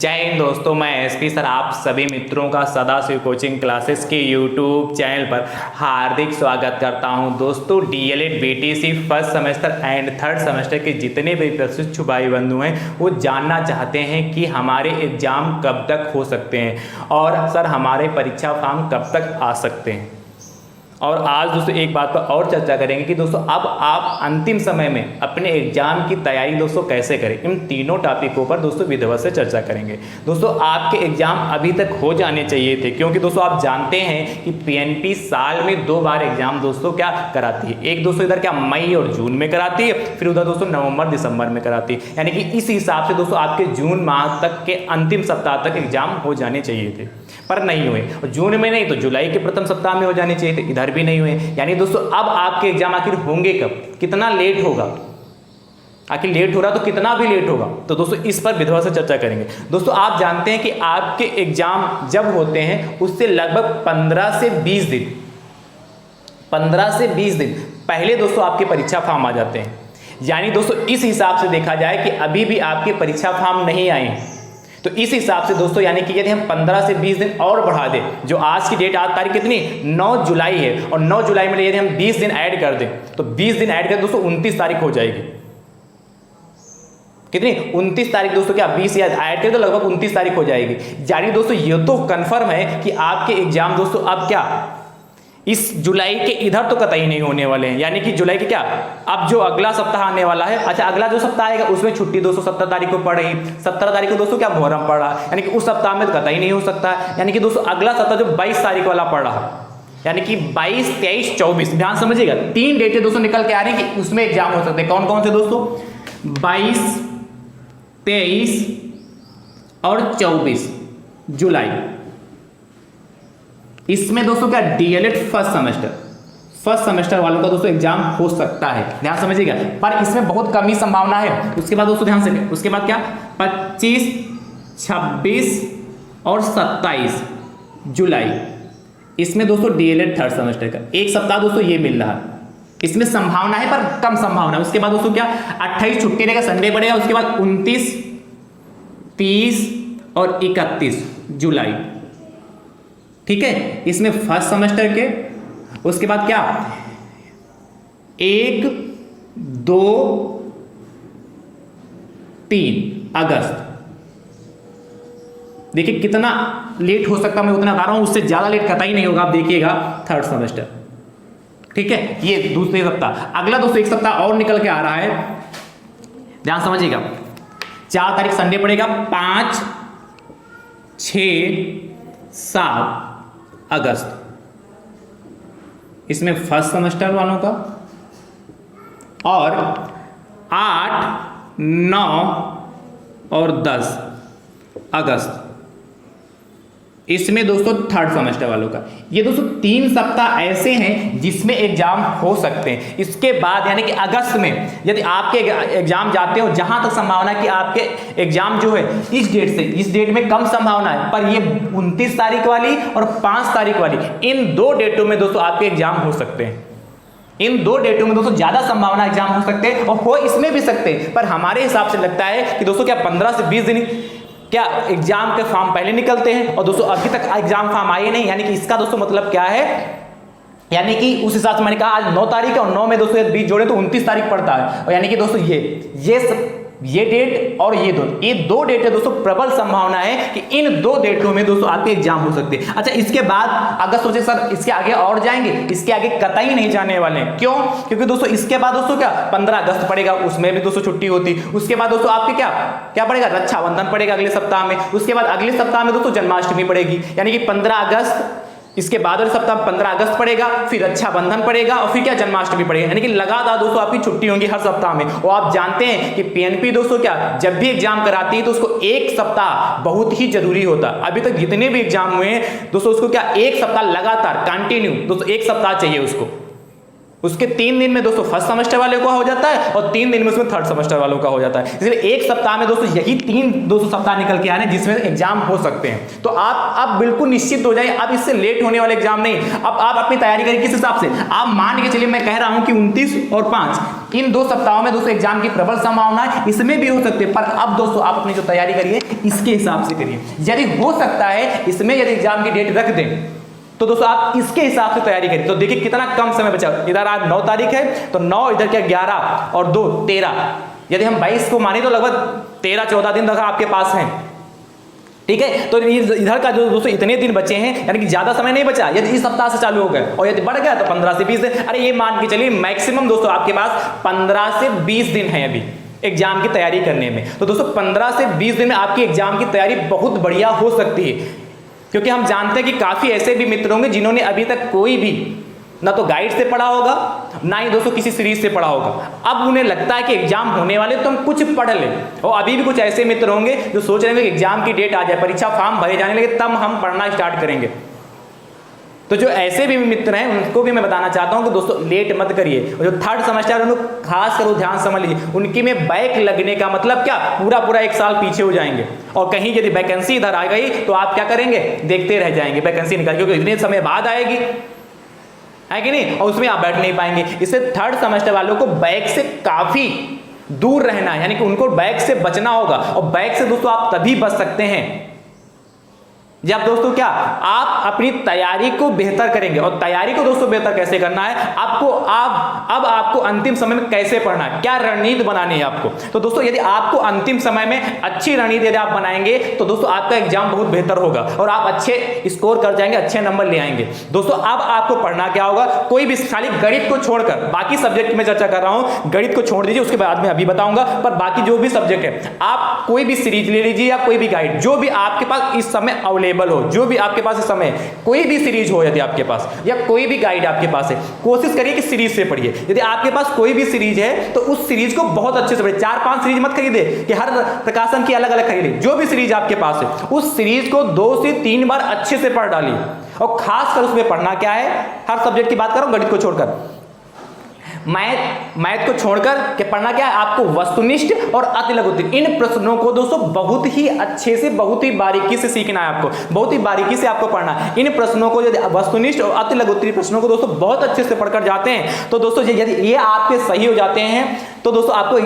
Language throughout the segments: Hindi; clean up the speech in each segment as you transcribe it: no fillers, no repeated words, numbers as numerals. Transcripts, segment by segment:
जय हिंद दोस्तों, मैं एसपी सर आप सभी मित्रों का सदाशिव कोचिंग क्लासेस के यूट्यूब चैनल पर हार्दिक स्वागत करता हूं। दोस्तों DElEd BTC first semester and third semester के जितने भी प्रशिक्षु भाई बंधु हैं वो जानना चाहते हैं कि हमारे एग्ज़ाम कब तक हो सकते हैं और सर हमारे परीक्षा फॉर्म कब तक आ सकते हैं। और आज दोस्तों एक बात पर और चर्चा करेंगे कि दोस्तों अब आप अंतिम समय में अपने एग्जाम की तैयारी दोस्तों कैसे करें। इन तीनों टॉपिकों पर दोस्तों विधिवत से चर्चा करेंगे। दोस्तों आपके एग्जाम अभी तक हो जाने चाहिए थे, क्योंकि दोस्तों आप जानते हैं कि पीएनपी साल में 2 बार एग्जाम दोस्तों क्या कराती है। एक दोस्तों इधर क्या मई और जून में कराती है, फिर उधर दोस्तों नवंबर दिसंबर में कराती है। यानी कि इस हिसाब से दोस्तों आपके जून माह तक के अंतिम सप्ताह तक एग्जाम हो जाने चाहिए थे, पर नहीं हुए। और जून में नहीं तो जुलाई के प्रथम सप्ताह में हो जाने चाहिए थे, इधर भी नहीं हुए। यानी दोस्तों अब आपके एग्जाम आखिर होंगे कब, कितना लेट होगा, आखिर लेट हो रहा तो कितना भी लेट होगा, तो दोस्तों इस पर विधिवत से चर्चा करेंगे। दोस्तों आप जानते हैं कि आपके एग्जाम जब होते हैं उससे लगभग 15 से 20 दिन पहले दोस्तों आपके परीक्षा फॉर्म आ जाते हैं। यानी दोस्तों इस हिसाब से देखा जाए कि अभी भी आपके परीक्षा फॉर्म नहीं आए हैं, तो इस हिसाब से दोस्तों यानी कि यदि हम 15 से 20 दिन और बढ़ा दें, जो आज की डेट, आज तारीख कितनी 9 जुलाई है, और 9 जुलाई में यदि हम 20 दिन ऐड कर दें तो 20 दिन ऐड कर दोस्तों 29 तारीख हो जाएगी। कितनी 29 तारीख दोस्तों, क्या 20 या ऐड करें तो लगभग 29 तारीख हो जाएगी। यानी दोस्तों ये तो कंफर्म है कि आपके एग्जाम दोस्तों अब क्या इस जुलाई के इधर तो कतई नहीं होने वाले हैं। यानी कि जुलाई के क्या अब जो अगला सप्ताह आने वाला है, अच्छा अगला जो सप्ताह आएगा उसमें छुट्टी दोस्तों 17 तारीख को पड़ रही, 17 तारीख को दोस्तों क्या मुहर्रम पड़ रहा, यानी कि उस सप्ताह में तो कतई नहीं हो सकता। यानी कि दोस्तों अगला सप्ताह जो 22 तारीख वाला पड़ रहा, यानी कि 22, 23, 24, ध्यान समझिएगा 3 डेटें दोस्तों निकल के आ रही है कि उसमें एग्जाम हो सकते हैं। कौन कौन से दोस्तों, 22, 23 और 24 जुलाई। इसमें दोस्तों क्या डीएलएड फर्स्ट सेमेस्टर वालों का दोस्तों एग्जाम हो सकता है, ध्यान समझिएगा, पर इसमें बहुत कम ही संभावना है। उसके बाद दोस्तों ध्यान से, उसके बाद क्या 25, 26 और 27 जुलाई, इसमें दोस्तों डीएलएड थर्ड सेमेस्टर का एक सप्ताह दोस्तों ये मिल रहा है, इसमें संभावना है पर कम संभावना है। उसके बाद दोस्तों क्या 28 छुट्टी रहेगा, संडे पड़ेगा। उसके बाद 29, 30 और 31 जुलाई, ठीक है, इसमें फर्स्ट सेमेस्टर के। उसके बाद क्या 1, 2, 3 अगस्त। देखिए कितना लेट हो सकता है, मैं उतना बता रहा हूं, उससे ज्यादा लेट कतई नहीं होगा। आप देखिएगा थर्ड सेमेस्टर, ठीक है, ये दूसरे सप्ताह। अगला दोस्तों एक सप्ताह और निकल के आ रहा है, ध्यान समझिएगा, 4 तारीख संडे पड़ेगा, 5, 6, 7 अगस्त, इसमें फर्स्ट सेमेस्टर वालों का। और 8, 9 और 10 अगस्त, इसमें दोस्तों थर्ड सेमेस्टर वालों का। ये दोस्तों 3 सप्ताह ऐसे हैं जिसमें एग्जाम हो सकते हैं। इसके बाद यानी कि अगस्त में यदि आपके एग्जाम जाते हो, जहां तक संभावना कि आपके एग्जाम जो है इस डेट में कम संभावना है, पर ये 29 तारीख वाली और 5 तारीख वाली, इन 2 डेटों में दोस्तों आपके एग्जाम हो सकते हैं। इन 2 डेटों में दोस्तों ज्यादा संभावना एग्जाम हो सकते हैं और हो इसमें भी सकते हैं, पर हमारे हिसाब से लगता है कि दोस्तों क्या 15 से 20 दिन क्या एग्जाम के फॉर्म पहले निकलते हैं, और दोस्तों अभी तक एग्जाम फॉर्म आए नहीं। यानी कि इसका दोस्तों मतलब क्या है, यानी कि उस हिसाब से मैंने कहा आज 9 तारीख है और 9 में दोस्तों 20 जोड़े तो 29 तारीख पड़ता है। और यानी कि दोस्तों ये डेट और ये 2 डेट है दोस्तों, प्रबल संभावना है कि इन 2 डेटों में दोस्तों आपके एग्जाम हो सकते हैं। अच्छा इसके बाद अगर सोचे सर इसके आगे और जाएंगे, इसके आगे कतई नहीं जाने वाले हैं। क्यों? क्योंकि दोस्तों इसके बाद दोस्तों क्या 15 अगस्त पड़ेगा, उसमें भी दोस्तों छुट्टी होती। उसके बाद दोस्तों आपके क्या पड़ेगा, रक्षाबंधन पड़ेगा अगले सप्ताह में। उसके बाद अगले सप्ताह में दोस्तों जन्माष्टमी पड़ेगी, यानी कि 15 अगस्त, इसके बाद वाले सप्ताह 15 अगस्त पड़ेगा, फिर रक्षाबंधन पड़ेगा और फिर क्या जन्माष्टमी पड़ेगा। यानी कि लगातार दोस्तों आपकी छुट्टी होंगी हर सप्ताह में। और आप जानते हैं कि पीएनपी दोस्तों क्या जब भी एग्जाम कराती है तो उसको 1 सप्ताह बहुत ही जरूरी होता है। अभी तक जितने भी एग्जाम हुए हैं दोस्तों उसको क्या 1 सप्ताह लगातार कंटिन्यू दोस्तों 1 सप्ताह चाहिए उसको। उसके 3 दिन में दोस्तों फर्स्ट सेमेस्टर वाले का हो जाता है और 3 दिन में उसमें थर्ड सेमेस्टर वालों का हो जाता है। इसलिए एक सप्ताह में दोस्तों यही 3 दोस्तों सप्ताह निकल के आ रहे हैं जिसमें एग्जाम हो सकते हैं। तो आप बिल्कुल निश्चित हो जाए, अब इससे लेट होने वाले एग्जाम नहीं। अब आप अपनी तैयारी करिए किस हिसाब से, आप मान के चलिए मैं कह रहा हूं कि 29 और 5 इन 2 सप्ताहों में दोस्तों एग्जाम की प्रबल संभावना है, इसमें भी हो सकते हैं। पर अब दोस्तों आप अपनी जो तैयारी करिए इसके हिसाब से करिए। यदि हो सकता है इसमें यदि एग्जाम की डेट रख दें तो दोस्तों आप इसके हिसाब से तैयारी करिए। तो देखिए कितना कम समय बचा, इधर आज 9 तारीख है तो 9 इधर क्या 11 और 2 13, यदि हम 22 को माने तो लगभग 13-14 दिन तक आपके पास हैं। ठीक है, तो इधर का जो दोस्तों इतने दिन बचे हैं, यानी कि ज्यादा समय नहीं बचा। यदि इस सप्ताह से चालू हो गए और यदि बढ़ गया तो 15 से 20 दिन, अरे ये मान के चलिए मैक्सिमम दोस्तों आपके पास 15 से 20 दिन है अभी एग्जाम की तैयारी करने में। तो दोस्तों 15 से 20 दिन में आपकी एग्जाम की तैयारी बहुत बढ़िया हो सकती है, क्योंकि हम जानते हैं कि काफी ऐसे भी मित्र होंगे जिन्होंने अभी तक कोई भी ना तो गाइड से पढ़ा होगा ना ही दोस्तों किसी सीरीज से पढ़ा होगा। अब उन्हें लगता है कि एग्जाम होने वाले तो हम कुछ पढ़ लें, और अभी भी कुछ ऐसे मित्र होंगे जो सोच रहे हैं कि एग्जाम की डेट आ जाए, परीक्षा फॉर्म भरे जाने लगे तब हम पढ़ना स्टार्ट करेंगे। तो जो ऐसे भी मित्र हैं उनको भी मैं बताना चाहता हूं कि दोस्तों लेट मत करिए। और जो थर्ड सेमेस्टर उनको खास करो ध्यान समझ लीजिए, उनकी में बैक लगने का मतलब क्या, पूरा 1 साल पीछे हो जाएंगे। और कहीं यदि वैकेंसी इधर आ गई तो आप क्या करेंगे, देखते रह जाएंगे वैकेंसी निकल, क्योंकि इतने समय बाद आएगी, है कि नहीं, और उसमें आप बैठ नहीं पाएंगे। इससे थर्ड सेमेस्टर वालों को बैक से काफी दूर रहना है, यानी कि उनको बैक से बचना होगा। और बैक से दोस्तों आप तभी बच सकते हैं जब दोस्तों क्या, आप अपनी तैयारी को बेहतर करेंगे। और तैयारी को दोस्तों बेहतर कैसे करना है, अब आपको अंतिम समय में कैसे पढ़ना है, क्या रणनीति बनानी है आपको। तो दोस्तों यदि आपको अंतिम समय में अच्छी रणनीति यदि आप बनाएंगे तो दोस्तों आपका एग्जाम बहुत बेहतर होगा और आप अच्छे स्कोर कर जाएंगे, अच्छे नंबर ले आएंगे। दोस्तों अब आपको पढ़ना क्या होगा, कोई भी खाली गणित को छोड़कर, बाकी सब्जेक्ट में चर्चा कर रहा हूं, गणित को छोड़ दीजिए, उसके बाद में अभी बताऊंगा, पर बाकी जो भी सब्जेक्ट है आप कोई भी सीरीज ले लीजिए या कोई भी गाइड जो भी आपके पास इस समय अवेलेबल हो, जो भी आपके पास इस समय कोई भी सीरीज हो यदि आपके पास, या कोई भी गाइड आपके पास है, कोशिश करिए कि सीरीज से पढ़िए। यदि आपके पास कोई भी सीरीज है तो उस सीरीज को बहुत अच्छे से पढ़िए। 4-5 सीरीज मत खरीदे कि हर प्रकाशन की अलग अलग खरीदे, जो भी सीरीज आपके पास है उस सीरीज को 2 से 3 बार अच्छे से पढ़ डालिए। और खासकर उसमें पढ़ना क्या है, हर सब्जेक्ट की बात करो, गणित को छोड़कर, मैथ को छोड़कर के पढ़ना क्या है आपको, वस्तुनिष्ठ और अति लघु उत्तरी। इन प्रश्नों को दोस्तों बहुत ही अच्छे से, बहुत ही बारीकी से सीखना है आपको, बहुत ही बारीकी से आपको पढ़ना है। इन प्रश्नों को यदि वस्तुनिष्ठ और अति लघु उत्तरी प्रश्नों को दोस्तों बहुत अच्छे से पढ़कर जाते हैं तो दोस्तों यदि ये आपके सही हो जाते हैं तो दोस्तों आपको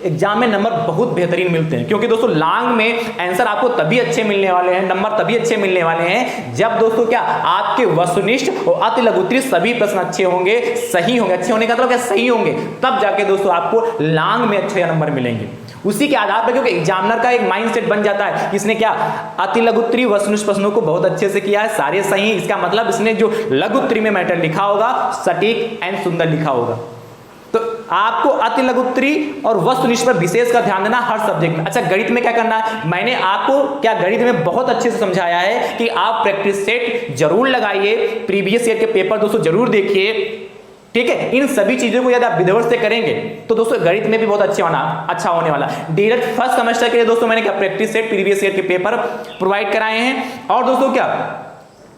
एग्जाम में नंबर बहुत बेहतरीन मिलते हैं। क्योंकि दोस्तों लॉन्ग में आंसर आपको तभी अच्छे मिलने वाले हैं, नंबर तभी अच्छे मिलने वाले हैं जब दोस्तों क्या, आपके वस्तुनिष्ठ और अति लघु उत्तरी सभी प्रश्न अच्छे होंगे, सही होंगे। अच्छे होने का मतलब क्या, सही होंगे, तब जाके दोस्तों आपको लॉन्ग में अच्छे नंबर मिलेंगे। उसी के आधार पर, क्योंकि एग्जामिनर का एक माइंडसेट बन जाता है कि इसने क्या, अति लघु उत्तरी वस्तुनिष्ठ प्रश्नों को बहुत अच्छे से किया है, सारे सही हैं, इसका मतलब इसने जो लघु उत्तरी में मैटर लिखा होगा सटीक एंड सुंदर लिखा होगा। तो आपको अति लघु उत्तरी और वस्तुनिष्ठ पर विशेष का ध्यान देना हर सब्जेक्ट में। अच्छा, गणित में क्या करना है, मैंने आपको क्या गणित में बहुत अच्छे से समझाया है कि आप प्रैक्टिस सेट जरूर लगाइए, प्रीवियस ईयर के पेपर दोस्तों जरूर देखिए, ठीक है। इन सभी चीजों को यदि आप विधिवत से करेंगे तो दोस्तों गणित में भी बहुत अच्छा होने वाला। डायरेक्ट फर्स्ट सेमेस्टर के लिए दोस्तों मैंने क्या, प्रैक्टिस सेट प्रीवियस ईयर के पेपर प्रोवाइड कराए हैं। और दोस्तों क्या,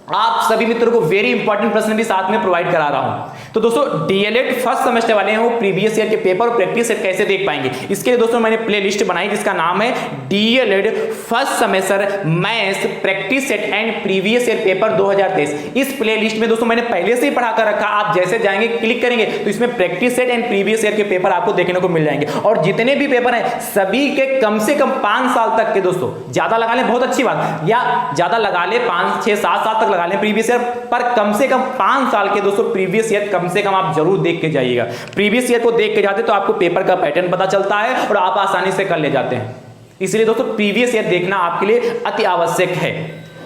आप सभी मित्रों को वेरी इंपॉर्टेंट प्रश्न भी साथ में प्रोवाइड करा रहा हूं। तो दोस्तों डीएलएड फर्स्ट सेमेस्टर वाले हैं वो प्रीवियस ईयर के पेपर और प्रैक्टिस सेट कैसे देख पाएंगे, इसके लिए दोस्तों मैंने प्ले लिस्ट बनाई जिसका नाम है DElEd first semester maths practice set and previous year paper 2023। इस प्ले लिस्ट में दोस्तों मैंने पहले से ही पढ़ा कर रखा, आप जैसे जाएंगे क्लिक करेंगे तो इसमें practice set and previous year के पेपर आपको देखने को मिल जाएंगे। और जितने भी पेपर हैं सभी के कम से कम 5 साल तक के, दोस्तों ज्यादा लगा लें बहुत अच्छी बात, या ज्यादा लगा ले 5, 6, 7 साल तक लगा लें प्रीवियस ईयर, पर कम से कम 5 साल के दोस्तों प्रीवियस ईयर कम से कम आप जरूर देख के जाइएगा। प्रीवियस ईयर को देख के जाते तो आपको पेपर का पैटर्न पता चलता है और आप आसानी से कर ले जाते हैं। इसलिए दोस्तों प्रीवियस ईयर देखना आपके लिए अति आवश्यक है,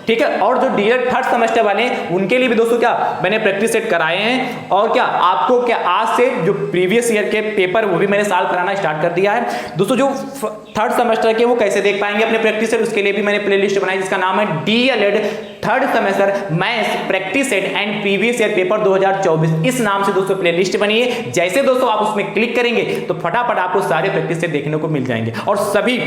ठीक है। और जो डीएलएड थर्ड सेमेस्टर वाले हैं उनके लिए भी दोस्तों क्या, मैंने प्रैक्टिस सेट कराए हैं। और क्या आपको क्या, आज से जो प्रीवियस ईयर के पेपर वो भी मैंने साल कराना स्टार्ट कर दिया है। दोस्तों जो थर्ड सेमेस्टर के वो कैसे देख पाएंगे अपने प्रैक्टिस सेट, उसके लिए भी मैंने प्ले लिस्ट बनाई जिसका नाम है DElEd third semester maths practice set and previous year paper 2024। इस नाम से दोस्तों प्ले लिस्ट बनी है। जैसे दोस्तों आप उसमें क्लिक करेंगे तो फटाफट आपको सारे प्रैक्टिस सेट देखने को मिल जाएंगे। और सभी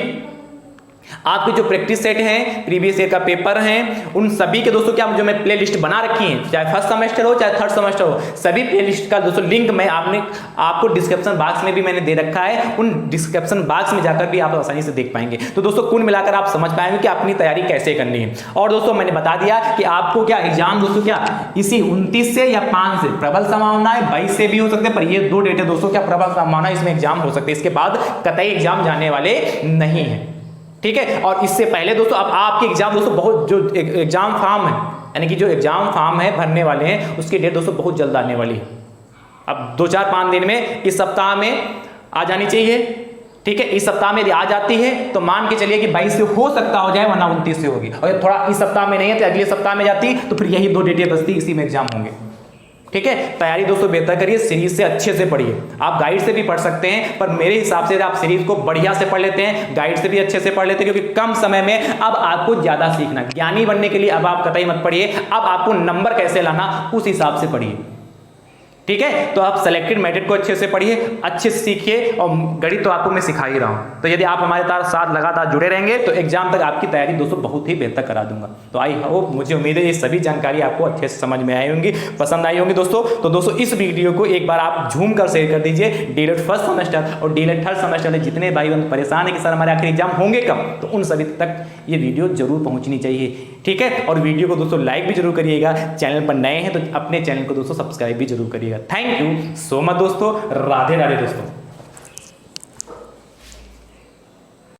आपके जो प्रैक्टिस सेट हैं, प्रीवियस ईयर का पेपर हैं, उन सभी के दोस्तों क्या जो मैं प्ले लिस्ट बना रखी है, चाहे फर्स्ट सेमेस्टर हो चाहे थर्ड सेमेस्टर हो, सभी प्ले लिस्ट का दोस्तों लिंक मैं आपको डिस्क्रिप्शन बॉक्स में भी मैंने दे रखा है। उन डिस्क्रिप्शन बॉक्स में जाकर भी आप आसानी से देख पाएंगे। तो दोस्तों कुल मिलाकर आप समझ पाएंगे कि अपनी तैयारी कैसे करनी है। और दोस्तों मैंने बता दिया कि आपको क्या एग्जाम दोस्तों क्या इसी 29 से या 5 से प्रबल संभावना है, 22 से भी हो सकते हैं, पर ये 2 डेट है दोस्तों क्या प्रबल संभावना इसमें एग्जाम हो सकते हैं। इसके बाद कतई एग्जाम जाने वाले नहीं है, ठीक है। और इससे पहले दोस्तों अब आपके एग्जाम दोस्तों बहुत जो एग्जाम फॉर्म है, यानी कि जो एग्जाम फॉर्म है भरने वाले हैं, उसकी डेट दोस्तों बहुत जल्द आने वाली है। अब 2-4-5 दिन में, इस सप्ताह में आ जानी चाहिए, ठीक है। इस सप्ताह में यदि आ जाती है तो मान के चलिए कि 22 से हो सकता हो जाए, वरना 29 से होगी। और थोड़ा इस सप्ताह में नहीं है तो अगले सप्ताह में जाती तो फिर यही 2 डेटें बचती, इसी में एग्जाम होंगे, ठीक है। तैयारी दोस्तों बेहतर करिए, सीरीज से अच्छे से पढ़िए। आप गाइड से भी पढ़ सकते हैं, पर मेरे हिसाब से आप सीरीज को बढ़िया से पढ़ लेते हैं, गाइड से भी अच्छे से पढ़ लेते हैं, क्योंकि कम समय में अब आपको ज्यादा सीखना। ज्ञानी बनने के लिए अब आप कतई मत पढ़िए, अब आपको नंबर कैसे लाना उस हिसाब से पढ़िए, ठीक है। तो आप सेलेक्टेड मेथड को अच्छे से पढ़िए, अच्छे से सीखिए, और गणित तो आपको मैं सिखा ही रहा हूं। तो यदि आप हमारे साथ लगातार जुड़े रहेंगे तो एग्जाम तक आपकी तैयारी दोस्तों बहुत ही बेहतर करा दूंगा। तो आई होप, मुझे उम्मीद है ये सभी जानकारी आपको अच्छे से समझ में आई होंगी, पसंद आई होंगी दोस्तों। तो दोस्तों इस वीडियो को एक बार आप झूम कर शेयर कर दीजिए। डीएलएड फर्स्ट सेमेस्टर और डीएलएड थर्ड सेमेस्टर में जितने भाई बंद परेशान है कि सर हमारे आखिर एग्जाम होंगे कब, तो उन सभी तक ये वीडियो जरूर पहुंचनी चाहिए, ठीक है। और वीडियो को दोस्तों लाइक भी जरूर करिएगा, चैनल पर नए हैं तो अपने चैनल को दोस्तों सब्सक्राइब भी जरूर करिएगा। थैंक यू सो मच दोस्तों, राधे राधे दोस्तों।